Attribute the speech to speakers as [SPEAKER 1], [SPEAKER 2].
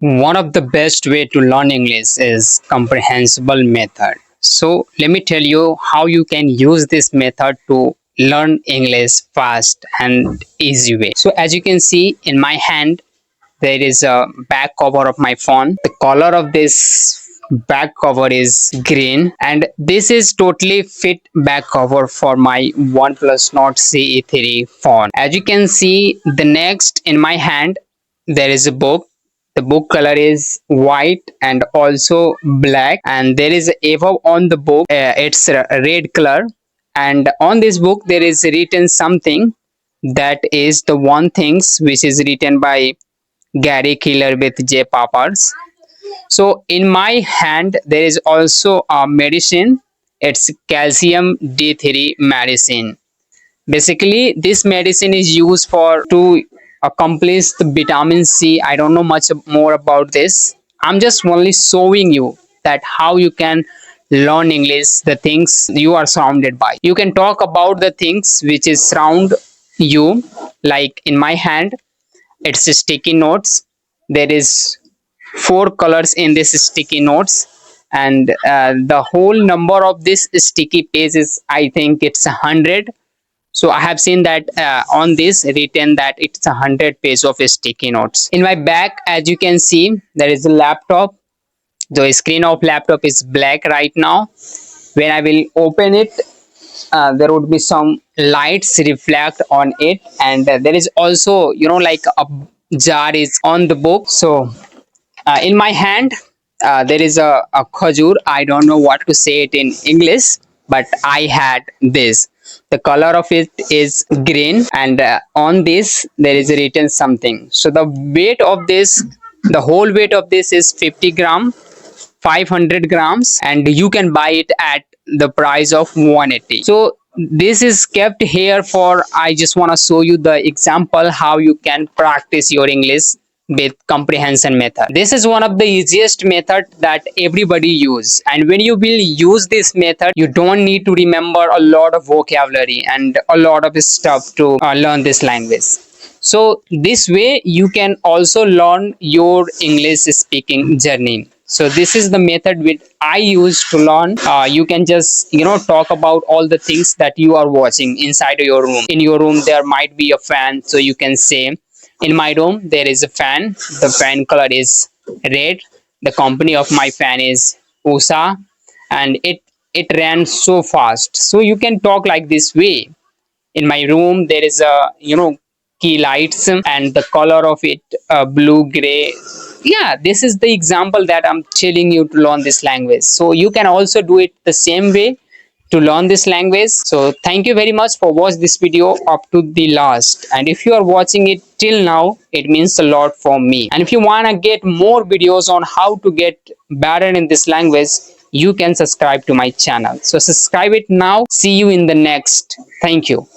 [SPEAKER 1] One of the best way to learn English is comprehensible method. So let me tell you how you can use this method to learn English fast and easy way. So as you can see in my hand, there is a back cover of my phone. The color of this back cover is green, and this is totally fit back cover for my OnePlus Nord CE3 phone. As you can see, the next in my hand, there is a book. The book color is white and also black, and there is above on the book, it's a red color, and on this book there is written something, that is the one things which is written by Gary Keeler with J Pappers. So in my hand there is also a medicine. It's calcium D3 medicine. Basically, this medicine is used for to accomplish the vitamin C. I don't know much more about this. I'm just only showing you that how you can learn English, the things you are surrounded by. You can talk about the things which is surround you. Like in my hand, it's sticky notes. There is four colors in this sticky notes, and the whole number of this sticky page is, I think it's 100. So I have seen that on this written that it's 100 page of sticky notes. In my back, as you can see, there is a laptop. The screen of laptop is black right now. When I will open it, there would be some lights reflect on it, and there is also, like a jar is on the book. So in my hand, there is a khajur. I don't know what to say it in English, but I had this. The color of it is green, and on this there is written something. So the weight of this, the whole weight of this is 50 gram, 500 grams, and you can buy it at the price of 180. So this is kept here for, I just want to show you the example how you can practice your English with comprehension method. This is one of the easiest method that everybody use, and when you will use this method, you don't need to remember a lot of vocabulary and a lot of stuff to learn this language. So this way you can also learn your English speaking journey. So this is the method which I use to learn. You can just talk about all the things that you are watching inside your room. In your room there might be a fan, so you can say, in my room there is a fan. The fan color is red. The company of my fan is USA, and it ran so fast. So you can talk like this way. In my room there is a key lights, and the color of it blue gray. Yeah, this is the example that I'm telling you to learn this language. So you can also do it the same way to learn this language. So thank you very much for watching this video up to the last, and if you are watching it till now, it means a lot for me. And if you want to get more videos on how to get better in this language, you can subscribe to my channel. So subscribe it now. See you in the next. Thank you.